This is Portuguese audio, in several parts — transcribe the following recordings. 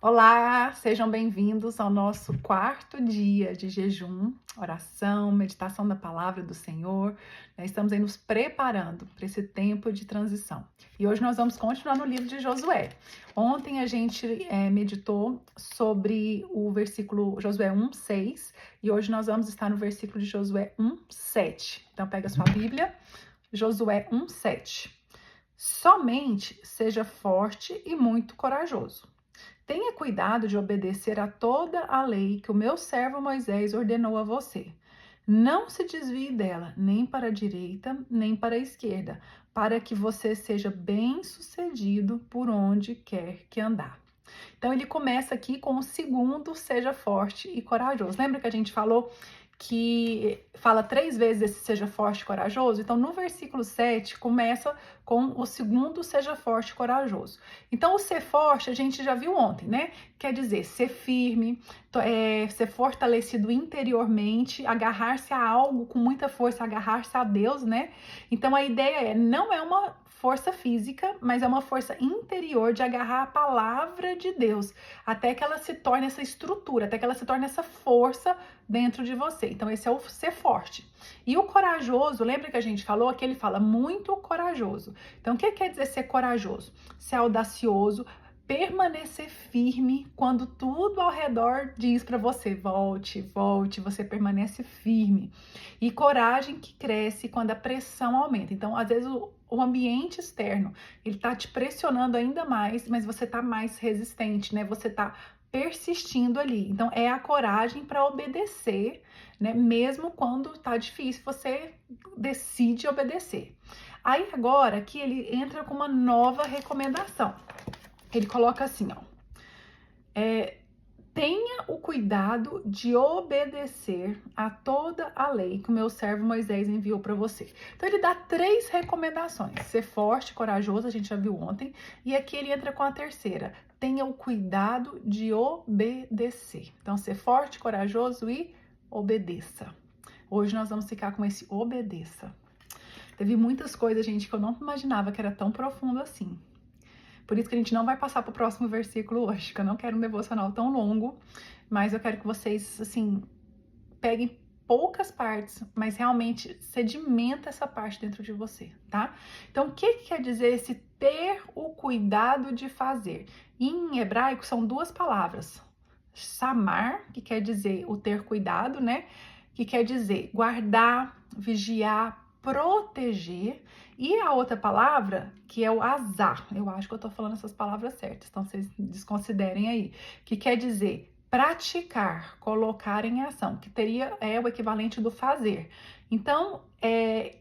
Olá, sejam bem-vindos ao nosso quarto dia de jejum, oração, meditação da palavra do Senhor. Estamos aí nos preparando para esse tempo de transição. E hoje nós vamos continuar no livro de Josué. Ontem a gente meditou sobre o versículo Josué 1:6 e hoje nós vamos estar no versículo de Josué 1:7. Então pega a sua Bíblia, Josué 1:7. Somente seja forte e muito corajoso. Tenha cuidado de obedecer a toda a lei que o meu servo Moisés ordenou a você. Não se desvie dela, nem para a direita, nem para a esquerda, para que você seja bem-sucedido por onde quer que andar. Então ele começa aqui com o segundo, seja forte e corajoso. Lembra que a gente falou que fala 3 vezes esse seja forte e corajoso? Então no versículo 7 começa com o segundo, seja forte e corajoso. Então o ser forte a gente já viu ontem, né? Quer dizer, ser firme, ser fortalecido interiormente, agarrar-se a algo com muita força, agarrar-se a Deus, né? Então a ideia não é uma força física, mas é uma força interior de agarrar a palavra de Deus, até que ela se torne essa estrutura, até que ela se torne essa força dentro de você. Então esse é o ser forte. E o corajoso, lembra que a gente falou que ele fala muito corajoso. Então o que quer dizer ser corajoso? Ser audacioso, permanecer firme quando tudo ao redor diz para você volte, volte, você permanece firme. E coragem que cresce quando a pressão aumenta. Então, às vezes o ambiente externo, ele tá te pressionando ainda mais, mas você tá mais resistente, né? Você tá persistindo ali. Então, é a coragem para obedecer, né? Mesmo quando tá difícil, você decide obedecer. Aí agora aqui ele entra com uma nova recomendação. Ele coloca assim, ó. Tenha o cuidado de obedecer a toda a lei que o meu servo Moisés enviou para você. Então ele dá 3 recomendações: ser forte, corajoso, a gente já viu ontem, e aqui ele entra com a terceira: tenha o cuidado de obedecer. Então ser forte, corajoso e obedeça. Hoje nós vamos ficar com esse obedeça. Teve muitas coisas, gente, que eu não imaginava que era tão profundo assim. Por isso que a gente não vai passar para o próximo versículo hoje, que eu não quero um devocional tão longo, mas eu quero que vocês, assim, peguem poucas partes, mas realmente sedimenta essa parte dentro de você, tá? Então, o que quer dizer esse ter o cuidado de fazer? Em hebraico são 2 palavras. Samar, que quer dizer o ter cuidado, né? Que quer dizer guardar, vigiar, proteger. E a outra palavra, que é o azar, eu acho que eu tô falando essas palavras certas, então vocês desconsiderem aí, que quer dizer praticar, colocar em ação, que é o equivalente do fazer. Então,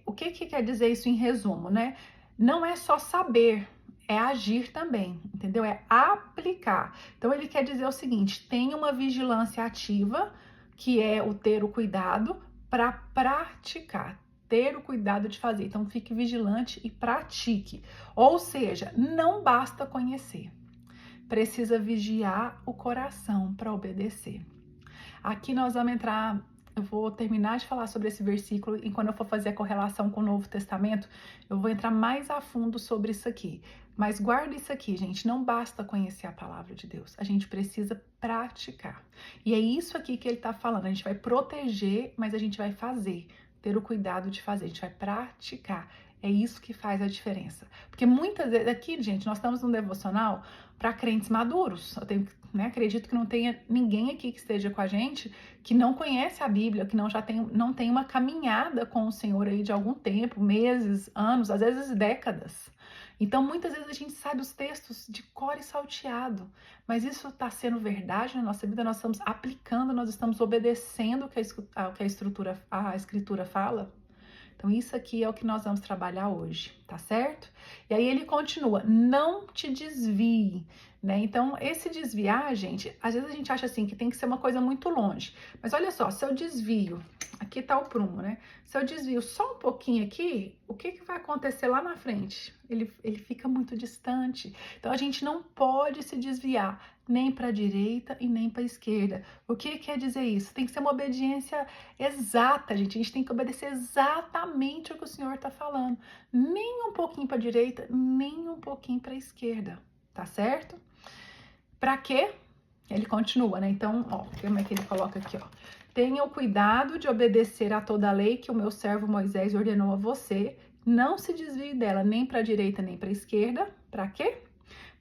o que quer dizer isso em resumo, né? Não é só saber, é agir também, entendeu? É aplicar. Então, ele quer dizer o seguinte: tenha uma vigilância ativa, que é o ter o cuidado, para praticar. Ter o cuidado de fazer. Então, fique vigilante e pratique. Ou seja, não basta conhecer. Precisa vigiar o coração para obedecer. Aqui nós vamos entrar, eu vou terminar de falar sobre esse versículo e quando eu for fazer a correlação com o Novo Testamento, eu vou entrar mais a fundo sobre isso aqui. Mas guarda isso aqui, gente, não basta conhecer a palavra de Deus, a gente precisa praticar. E é isso aqui que ele está falando, a gente vai proteger, mas a gente vai fazer, ter o cuidado de fazer, a gente vai praticar. É isso que faz a diferença. Porque muitas vezes, aqui, gente, nós estamos num devocional para crentes maduros. Eu tenho, acredito que não tenha ninguém aqui que esteja com a gente que não conhece a Bíblia, que não tem uma caminhada com o Senhor aí de algum tempo, meses, anos, às vezes décadas. Então, muitas vezes a gente sabe os textos de cor e salteado, mas isso está sendo verdade na nossa vida, nós estamos aplicando, nós estamos obedecendo o que a Escritura fala. Então, isso aqui é o que nós vamos trabalhar hoje, tá certo? E aí ele continua, não te desvie, né? Então, esse desviar, gente, às vezes a gente acha assim que tem que ser uma coisa muito longe. Mas olha só, se eu desvio, aqui tá o prumo, né? Se eu desvio só um pouquinho aqui, o que vai acontecer lá na frente? Ele fica muito distante. Então, a gente não pode se desviar nem para a direita e nem para a esquerda. O que quer dizer isso? Tem que ser uma obediência exata, gente. A gente tem que obedecer exatamente o que o Senhor está falando. Nem um pouquinho para a direita, nem um pouquinho para a esquerda. Tá certo? Para quê? Ele continua, né? Então, ó, como é que ele coloca aqui, ó? Tenha o cuidado de obedecer a toda a lei que o meu servo Moisés ordenou a você. Não se desvie dela nem para a direita nem para a esquerda. Para quê?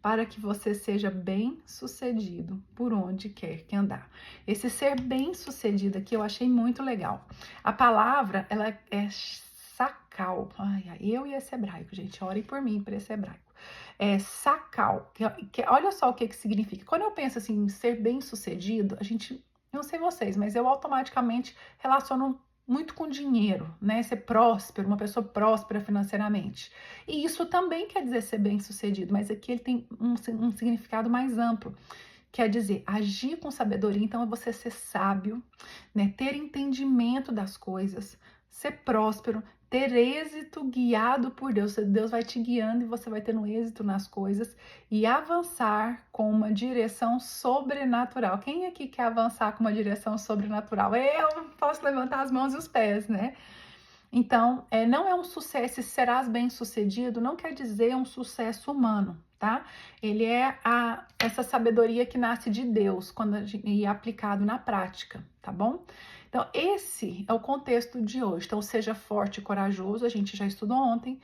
Para que você seja bem-sucedido por onde quer que andar. Esse ser bem-sucedido aqui eu achei muito legal. A palavra, ela é sacal. Ai, eu e esse hebraico, gente, orem por mim para esse hebraico. É sacal. Olha só o que significa. Quando eu penso assim, em ser bem-sucedido, a gente, não sei vocês, mas eu automaticamente relaciono muito com dinheiro, né? Ser próspero, uma pessoa próspera financeiramente. E isso também quer dizer ser bem-sucedido, mas aqui ele tem um significado mais amplo. Quer dizer, agir com sabedoria, então é você ser sábio, né? Ter entendimento das coisas, ser próspero, ter êxito guiado por Deus. Deus vai te guiando e você vai tendo êxito nas coisas e avançar com uma direção sobrenatural. Quem aqui quer avançar com uma direção sobrenatural? Eu posso levantar as mãos e os pés, né? Então, não é um sucesso, serás bem-sucedido, não quer dizer um sucesso humano, tá? Ele é essa sabedoria que nasce de Deus e é aplicado na prática, tá bom? Então, esse é o contexto de hoje. Então, seja forte e corajoso, a gente já estudou ontem,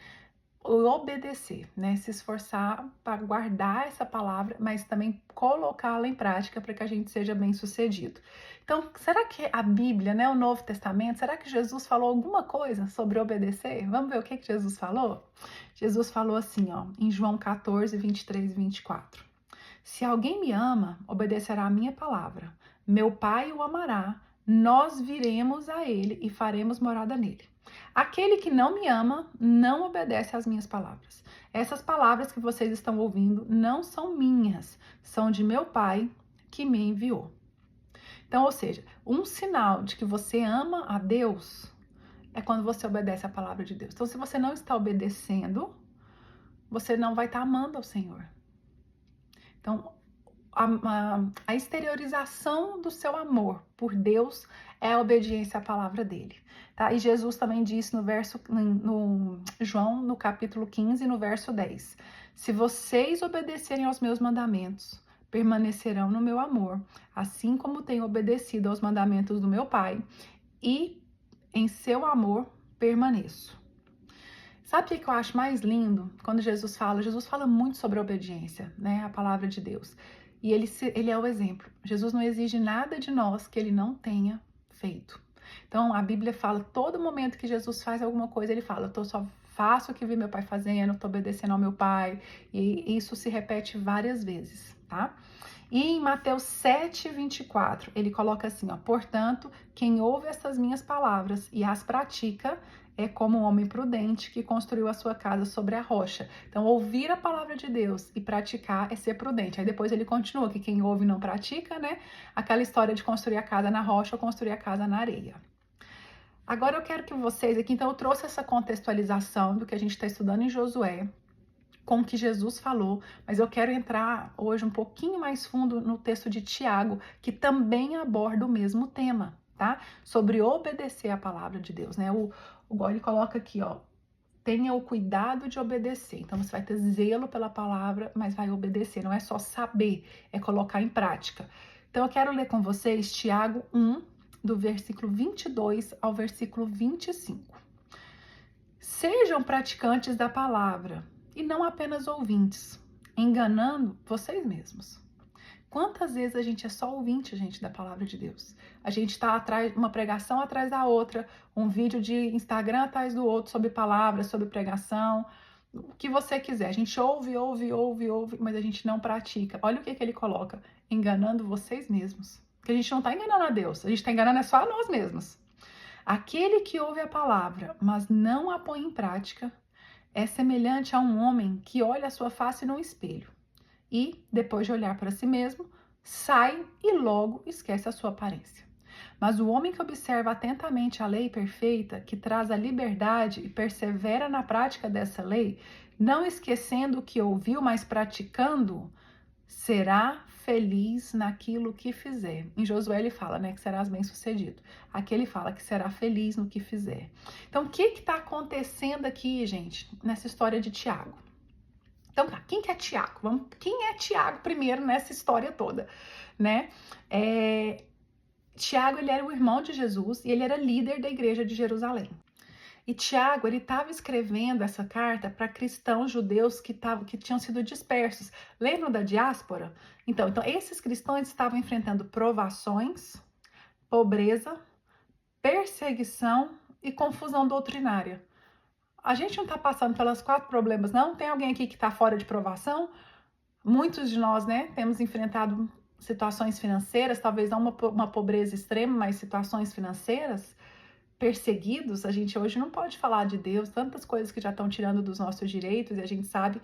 obedecer, né? Se esforçar para guardar essa palavra, mas também colocá-la em prática para que a gente seja bem-sucedido. Então, será que a Bíblia, né, o Novo Testamento, será que Jesus falou alguma coisa sobre obedecer? Vamos ver o que Jesus falou? Jesus falou assim, ó, em João 14, 23 e 24. Se alguém me ama, obedecerá a minha palavra. Meu Pai o amará, nós viremos a ele e faremos morada nele. Aquele que não me ama, não obedece às minhas palavras. Essas palavras que vocês estão ouvindo não são minhas, são de meu Pai que me enviou. Então, ou seja, um sinal de que você ama a Deus é quando você obedece à palavra de Deus. Então, se você não está obedecendo, você não vai estar amando ao Senhor. Então, a exteriorização do seu amor por Deus é a obediência à palavra dele, tá? E Jesus também disse no João, no capítulo 15, no verso 10, se vocês obedecerem aos meus mandamentos, permanecerão no meu amor, assim como tenho obedecido aos mandamentos do meu Pai, e em seu amor permaneço. Sabe o que eu acho mais lindo? Quando Jesus fala muito sobre a obediência, né? A palavra de Deus. E ele é o exemplo. Jesus não exige nada de nós que ele não tenha feito. Então, a Bíblia fala, todo momento que Jesus faz alguma coisa, ele fala, eu só faço o que vi meu pai fazendo, estou obedecendo ao meu pai. E isso se repete várias vezes, tá? E em Mateus 7, 24, ele coloca assim, ó, portanto, quem ouve essas minhas palavras e as pratica é como um homem prudente que construiu a sua casa sobre a rocha. Então, ouvir a palavra de Deus e praticar é ser prudente. Aí depois ele continua que quem ouve e não pratica, né? Aquela história de construir a casa na rocha ou construir a casa na areia. Agora eu quero que vocês aqui, então eu trouxe essa contextualização do que a gente está estudando em Josué, com o que Jesus falou, mas eu quero entrar hoje um pouquinho mais fundo no texto de Tiago, que também aborda o mesmo tema, tá? Sobre obedecer a palavra de Deus, né? O ele coloca aqui, ó, tenha o cuidado de obedecer. Então você vai ter zelo pela palavra, mas vai obedecer. Não é só saber, é colocar em prática. Então eu quero ler com vocês Tiago 1, do versículo 22 ao versículo 25. Sejam praticantes da palavra e não apenas ouvintes, enganando vocês mesmos. Quantas vezes a gente é só ouvinte, gente, da palavra de Deus? A gente está atrás, uma pregação atrás da outra, um vídeo de Instagram atrás do outro sobre palavras, sobre pregação, o que você quiser. A gente ouve, mas a gente não pratica. Olha o que ele coloca, enganando vocês mesmos. Porque a gente não está enganando a Deus, a gente está enganando só a nós mesmos. Aquele que ouve a palavra, mas não a põe em prática, é semelhante a um homem que olha a sua face num espelho e, depois de olhar para si mesmo, sai e logo esquece a sua aparência. Mas o homem que observa atentamente a lei perfeita, que traz a liberdade e persevera na prática dessa lei, não esquecendo o que ouviu, mas praticando, será feliz naquilo que fizer. Em Josué ele fala, né, que serás bem-sucedido. Aqui ele fala que será feliz no que fizer. Então, o que está acontecendo aqui, gente, nessa história de Tiago? Então, tá, quem que é Tiago? Quem é Tiago primeiro nessa história toda, né? Tiago, ele era o irmão de Jesus e ele era líder da igreja de Jerusalém. E Tiago, ele estava escrevendo essa carta para cristãos judeus que tinham sido dispersos. Lembram da diáspora? Então, esses cristãos estavam enfrentando provações, pobreza, perseguição e confusão doutrinária. A gente não está passando pelos 4 problemas, não? Tem alguém aqui que está fora de provação? Muitos de nós, né, temos enfrentado situações financeiras, talvez não uma pobreza extrema, mas situações financeiras, perseguidos. A gente hoje não pode falar de Deus, tantas coisas que já estão tirando dos nossos direitos, e a gente sabe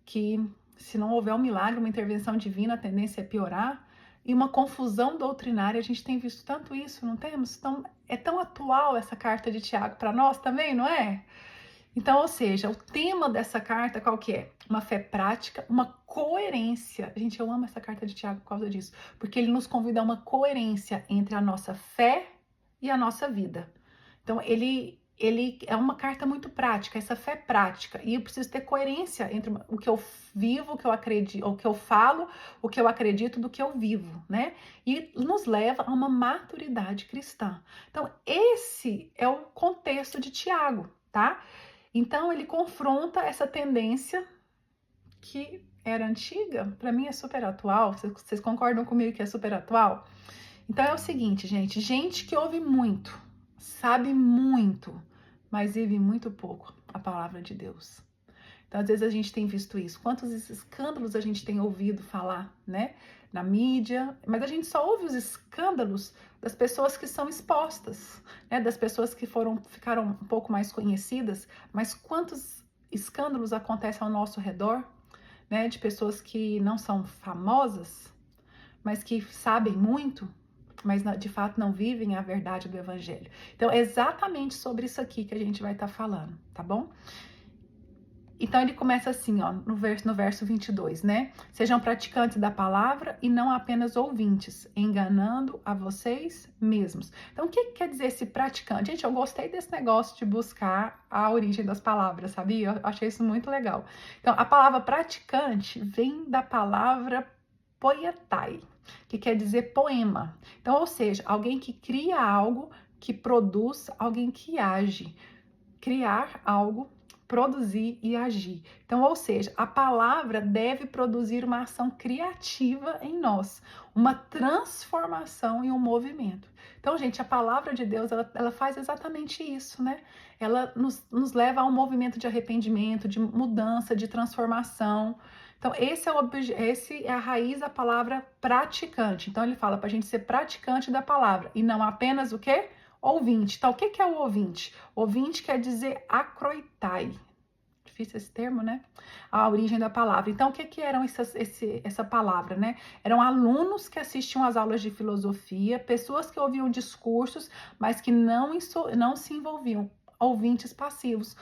que se não houver um milagre, uma intervenção divina, a tendência é piorar. E uma confusão doutrinária, a gente tem visto tanto isso, não temos? Então, é tão atual essa carta de Tiago para nós também, não é? Então, ou seja, o tema dessa carta qual que é? Uma fé prática, uma coerência. Gente, eu amo essa carta de Tiago por causa disso, porque ele nos convida a uma coerência entre a nossa fé e a nossa vida. Então, ele é uma carta muito prática, essa fé prática. E eu preciso ter coerência entre o que eu vivo, o que eu acredito, o que eu falo, o que eu acredito do que eu vivo, né? E nos leva a uma maturidade cristã. Então, esse é o contexto de Tiago, tá? Então, ele confronta essa tendência que era antiga, para mim é super atual. Vocês concordam comigo que é super atual? Então, é o seguinte, gente que ouve muito, sabe muito, mas vive muito pouco a palavra de Deus. Então, às vezes a gente tem visto isso. Quantos escândalos a gente tem ouvido falar, né? Na mídia, mas a gente só ouve os escândalos das pessoas que são expostas, né? Das pessoas que ficaram um pouco mais conhecidas, mas quantos escândalos acontecem ao nosso redor, né? De pessoas que não são famosas, mas que sabem muito, mas de fato não vivem a verdade do evangelho. Então, é exatamente sobre isso aqui que a gente vai estar falando, tá bom? Então, ele começa assim, ó, no verso 22, né? Sejam praticantes da palavra e não apenas ouvintes, enganando a vocês mesmos. Então, o que quer dizer esse praticante? Gente, eu gostei desse negócio de buscar a origem das palavras, sabia? Eu achei isso muito legal. Então, a palavra praticante vem da palavra poietai, que quer dizer poema. Então, ou seja, alguém que cria algo, que produz, alguém que age. Criar algo, produzir e agir. Então, ou seja, a palavra deve produzir uma ação criativa em nós, uma transformação e um movimento. Então, gente, a palavra de Deus, ela faz exatamente isso, né? Ela nos leva a um movimento de arrependimento, de mudança, de transformação. Então, esse é a raiz da palavra praticante. Então, ele fala para a gente ser praticante da palavra e não apenas o quê? Ouvinte. Então, o que é o ouvinte? Ouvinte quer dizer acroitai. Difícil esse termo, né? A origem da palavra. Então, o que eram essa palavra, né? Eram alunos que assistiam às aulas de filosofia, pessoas que ouviam discursos, mas que não se envolviam. Ouvintes passivos.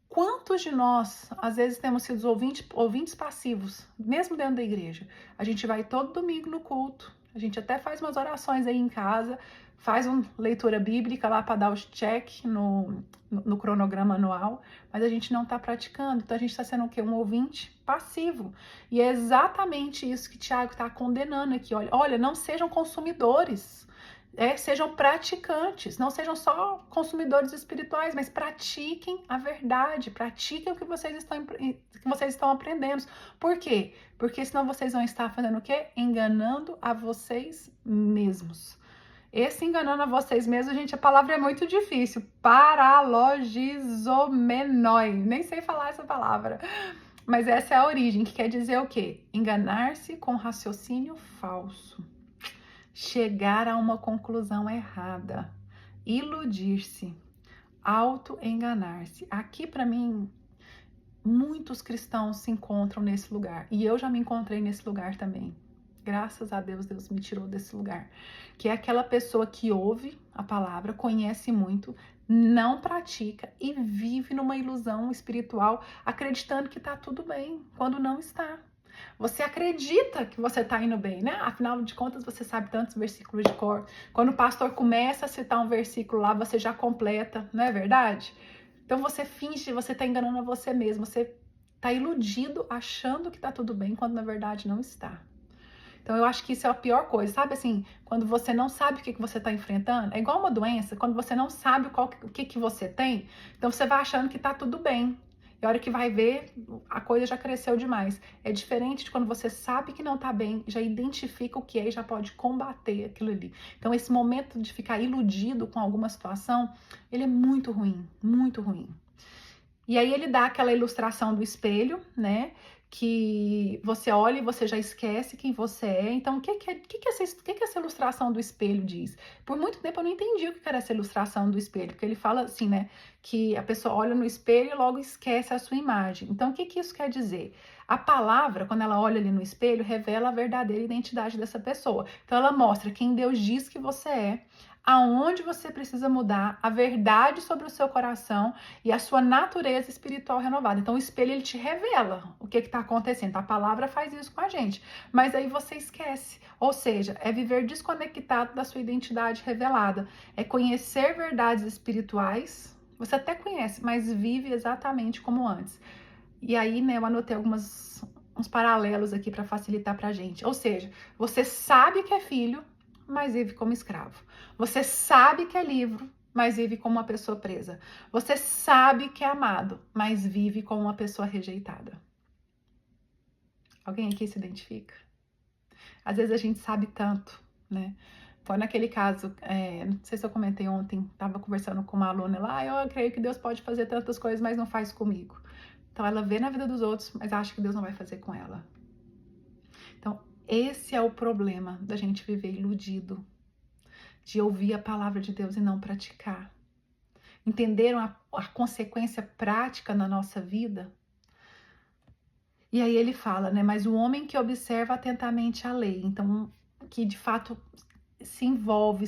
Quantos de nós, às vezes, temos sido ouvintes passivos, mesmo dentro da igreja? A gente vai todo domingo no culto, a gente até faz umas orações aí em casa, faz uma leitura bíblica lá para dar os check no cronograma anual, mas a gente não está praticando, então a gente está sendo o quê? Um ouvinte passivo. E é exatamente isso que Tiago está condenando aqui. Olha, não sejam consumidores. Sejam praticantes, não sejam só consumidores espirituais, mas pratiquem a verdade, pratiquem o que vocês estão aprendendo. Por quê? Porque senão vocês vão estar fazendo o quê? Enganando a vocês mesmos. Esse enganando a vocês mesmos, gente, a palavra é muito difícil. Paralogizomenoi. Nem sei falar essa palavra. Mas essa é a origem, que quer dizer o quê? Enganar-se com raciocínio falso. Chegar a uma conclusão errada, iludir-se, auto-enganar-se. Aqui, para mim, muitos cristãos se encontram nesse lugar. E eu já me encontrei nesse lugar também. Graças a Deus, Deus me tirou desse lugar. Que é aquela pessoa que ouve a palavra, conhece muito, não pratica e vive numa ilusão espiritual, acreditando que tá tudo bem, quando não está. Você acredita que você está indo bem, né? Afinal de contas, você sabe tantos versículos de cor. Quando o pastor começa a citar um versículo lá, você já completa, não é verdade? Então você finge, você está enganando a você mesmo. Você tá iludido, achando que tá tudo bem, quando na verdade não está. Então eu acho que isso é a pior coisa, sabe assim, quando você não sabe o que você está enfrentando, é igual uma doença, quando você não sabe o que você tem, então você vai achando que tá tudo bem. E a hora que vai ver, a coisa já cresceu demais. É diferente de quando você sabe que não tá bem, já identifica o que é e já pode combater aquilo ali. Então esse momento de ficar iludido com alguma situação, ele é muito ruim, muito ruim. E aí ele dá aquela ilustração do espelho, né? Que você olha e você já esquece quem você é. Então, o que essa ilustração do espelho diz? Por muito tempo eu não entendi o que era essa ilustração do espelho, porque ele fala assim, né? Que a pessoa olha no espelho e logo esquece a sua imagem. Então, o que isso quer dizer? A palavra, quando ela olha ali no espelho, revela a verdadeira identidade dessa pessoa. Então, ela mostra quem Deus diz que você é, aonde você precisa mudar, a verdade sobre o seu coração e a sua natureza espiritual renovada. Então o espelho ele te revela o que está acontecendo. A palavra faz isso com a gente, mas aí você esquece. Ou seja, é viver desconectado da sua identidade revelada, é conhecer verdades espirituais. Você até conhece, mas vive exatamente como antes. E aí, né, eu anotei uns paralelos aqui para facilitar para a gente. Ou seja, você sabe que é filho, mas vive como escravo. Você sabe que é livre, mas vive como uma pessoa presa. Você sabe que é amado, mas vive como uma pessoa rejeitada. Alguém aqui se identifica? Às vezes a gente sabe tanto, né? Foi naquele caso, não sei se eu comentei ontem, estava conversando com uma aluna lá, eu creio que Deus pode fazer tantas coisas, mas não faz comigo. Então ela vê na vida dos outros, mas acha que Deus não vai fazer com ela. Então esse é o problema da gente viver iludido, de ouvir a palavra de Deus e não praticar. Entenderam a consequência prática na nossa vida? E aí ele fala, né? Mas o homem que observa atentamente a lei, então que de fato se envolve,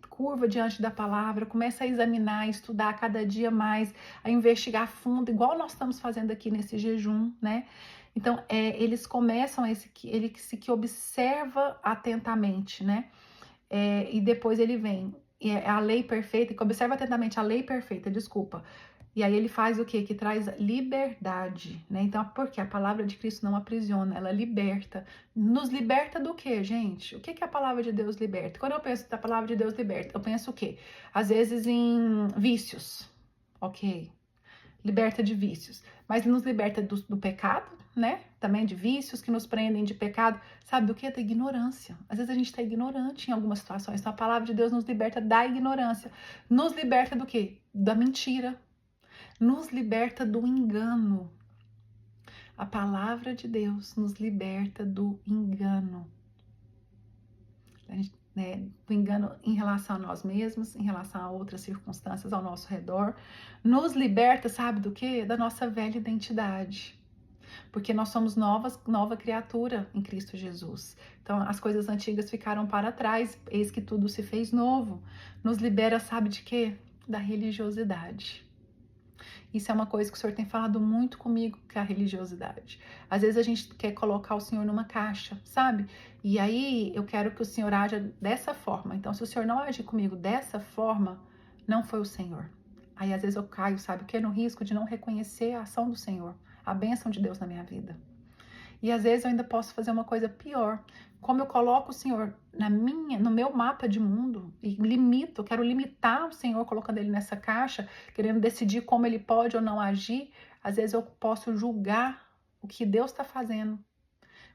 curva diante da palavra, começa a examinar, a estudar cada dia mais, a investigar a fundo, igual nós estamos fazendo aqui nesse jejum, né? Então, eles começam ele que observa atentamente, né? E depois ele vem, a lei perfeita, que observa atentamente a lei perfeita, desculpa. E aí ele faz o quê? Que traz liberdade, né? Então, porque a palavra de Cristo não aprisiona, ela liberta. Nos liberta do quê, gente? O que a palavra de Deus liberta? Quando eu penso da palavra de Deus liberta, eu penso o quê? Às vezes em vícios, ok? Liberta de vícios, mas nos liberta do pecado, né? Também de vícios que nos prendem de pecado. Sabe do que? Da ignorância. Às vezes a gente está ignorante em algumas situações. Então a palavra de Deus nos liberta da ignorância. Nos liberta do quê? Da mentira. Nos liberta do engano. A palavra de Deus nos liberta do engano. Do engano em relação a nós mesmos, em relação a outras circunstâncias ao nosso redor. Nos liberta, sabe do quê? Da nossa velha identidade. Porque nós somos nova criatura em Cristo Jesus. Então, as coisas antigas ficaram para trás, eis que tudo se fez novo. Nos libera, sabe de quê? Da religiosidade. Isso é uma coisa que o Senhor tem falado muito comigo, que é a religiosidade. Às vezes a gente quer colocar o Senhor numa caixa, sabe? E aí eu quero que o Senhor haja dessa forma. Então, se o Senhor não agir comigo dessa forma, não foi o Senhor. Aí às vezes eu caio, sabe o que? No risco de não reconhecer a ação do Senhor, a bênção de Deus na minha vida. E às vezes eu ainda posso fazer uma coisa pior. Como eu coloco o Senhor no meu mapa de mundo e eu quero limitar o Senhor colocando ele nessa caixa, querendo decidir como ele pode ou não agir, às vezes eu posso julgar o que Deus está fazendo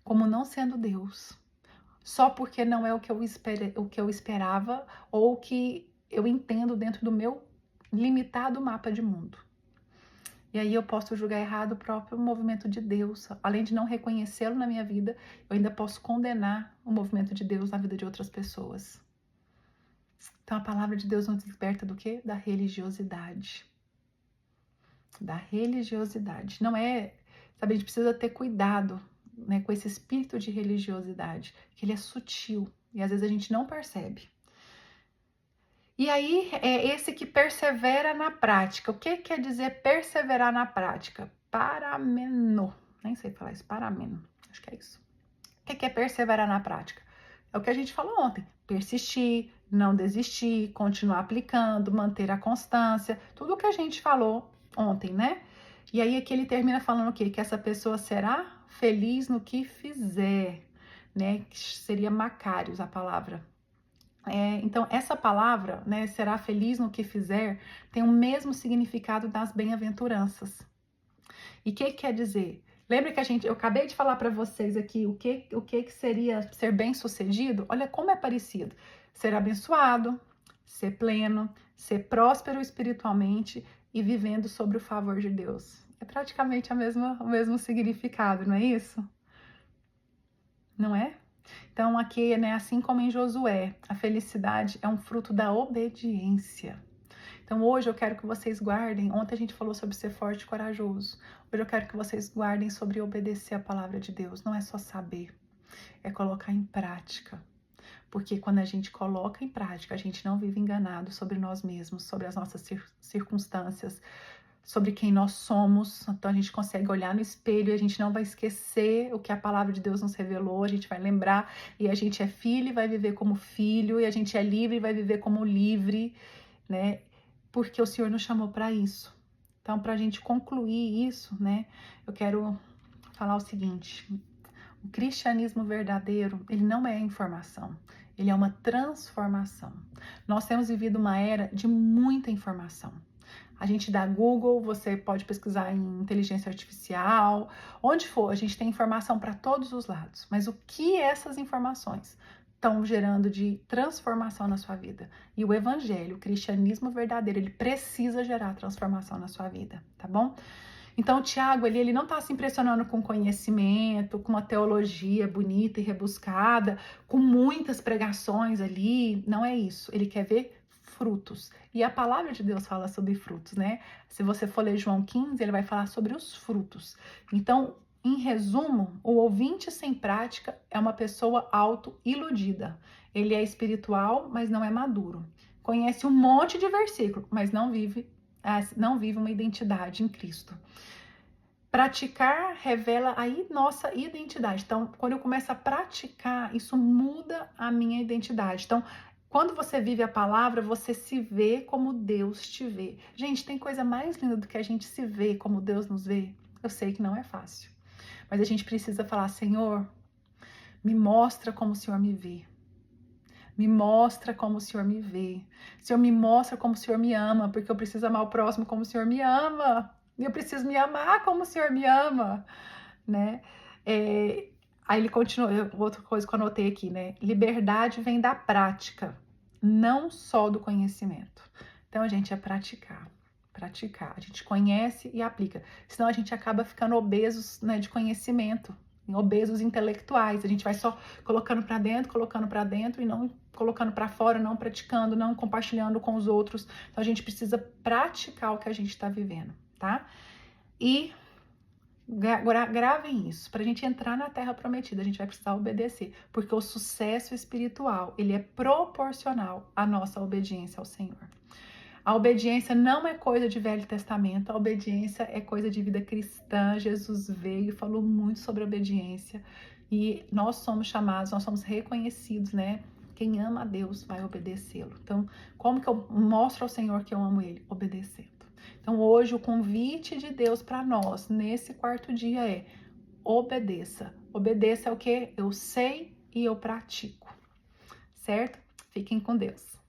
como não sendo Deus, só porque não é o que eu esperava ou o que eu entendo dentro do meu limitado mapa de mundo. E aí eu posso julgar errado o próprio movimento de Deus. Além de não reconhecê-lo na minha vida, eu ainda posso condenar o movimento de Deus na vida de outras pessoas. Então a palavra de Deus nos liberta do quê? Da religiosidade. Da religiosidade. Não é... Sabe, a gente precisa ter cuidado, né, com esse espírito de religiosidade, que ele é sutil e às vezes a gente não percebe. E aí, é esse que persevera na prática. O que quer dizer perseverar na prática? Parameno. Nem sei falar isso, parameno. Acho que é isso. O que é perseverar na prática? É o que a gente falou ontem. Persistir, não desistir, continuar aplicando, manter a constância. Tudo o que a gente falou ontem, né? E aí aqui ele termina falando o quê? Que essa pessoa será feliz no que fizer, né? Que seria Macários a palavra. Então, essa palavra, né, será feliz no que fizer, tem o mesmo significado das bem-aventuranças. E o que quer dizer? Lembra que eu acabei de falar para vocês aqui o que seria ser bem-sucedido? Olha como é parecido. Ser abençoado, ser pleno, ser próspero espiritualmente e vivendo sobre o favor de Deus. É praticamente o mesmo significado, não é isso? Não é? Então aqui, né, assim como em Josué, a felicidade é um fruto da obediência. Então hoje eu quero que vocês guardem, ontem a gente falou sobre ser forte e corajoso. Hoje eu quero que vocês guardem sobre obedecer a palavra de Deus. Não é só saber, é colocar em prática. Porque quando a gente coloca em prática, a gente não vive enganado sobre nós mesmos, sobre as nossas circunstâncias, sobre quem nós somos. Então a gente consegue olhar no espelho e a gente não vai esquecer o que a palavra de Deus nos revelou, a gente vai lembrar, e a gente é filho e vai viver como filho, e a gente é livre e vai viver como livre, né? Porque o Senhor nos chamou para isso. Então, para a gente concluir isso, né, eu quero falar o seguinte: o cristianismo verdadeiro, ele não é informação, ele é uma transformação. Nós temos vivido uma era de muita informação. A gente dá Google, você pode pesquisar em inteligência artificial, onde for, a gente tem informação para todos os lados. Mas o que essas informações estão gerando de transformação na sua vida? E o evangelho, o cristianismo verdadeiro, ele precisa gerar transformação na sua vida, tá bom? Então, o Tiago, ele não está se impressionando com conhecimento, com uma teologia bonita e rebuscada, com muitas pregações ali. Não é isso. Ele quer ver frutos. E a palavra de Deus fala sobre frutos, né? Se você for ler João 15, ele vai falar sobre os frutos. Então, em resumo, o ouvinte sem prática é uma pessoa auto-iludida. Ele é espiritual, mas não é maduro. Conhece um monte de versículo, mas não vive uma identidade em Cristo. Praticar revela aí nossa identidade. Então, quando eu começo a praticar, isso muda a minha identidade. Então, quando você vive a palavra, você se vê como Deus te vê. Gente, tem coisa mais linda do que a gente se vê como Deus nos vê? Eu sei que não é fácil. Mas a gente precisa falar: Senhor, me mostra como o Senhor me vê. Me mostra como o Senhor me vê. Senhor, me mostra como o Senhor me ama, porque eu preciso amar o próximo como o Senhor me ama. E eu preciso me amar como o Senhor me ama, né? Aí ele continua, outra coisa que eu anotei aqui, né? Liberdade vem da prática, não só do conhecimento. Então, a gente, é praticar. A gente conhece e aplica. Senão a gente acaba ficando obesos, né, de conhecimento, obesos intelectuais. A gente vai só colocando para dentro e não colocando para fora, não praticando, não compartilhando com os outros. Então a gente precisa praticar o que a gente está vivendo, tá? E gravem isso. Para a gente entrar na Terra Prometida, a gente vai precisar obedecer, porque o sucesso espiritual, ele é proporcional à nossa obediência ao Senhor. A obediência não é coisa de Velho Testamento, a obediência é coisa de vida cristã. Jesus veio e falou muito sobre obediência e nós somos chamados, nós somos reconhecidos, né? Quem ama a Deus vai obedecê-lo. Então, como que eu mostro ao Senhor que eu amo Ele? Obedecendo. Então, hoje, o convite de Deus para nós, nesse quarto dia, é: obedeça. Obedeça é o que eu sei e eu pratico, certo? Fiquem com Deus.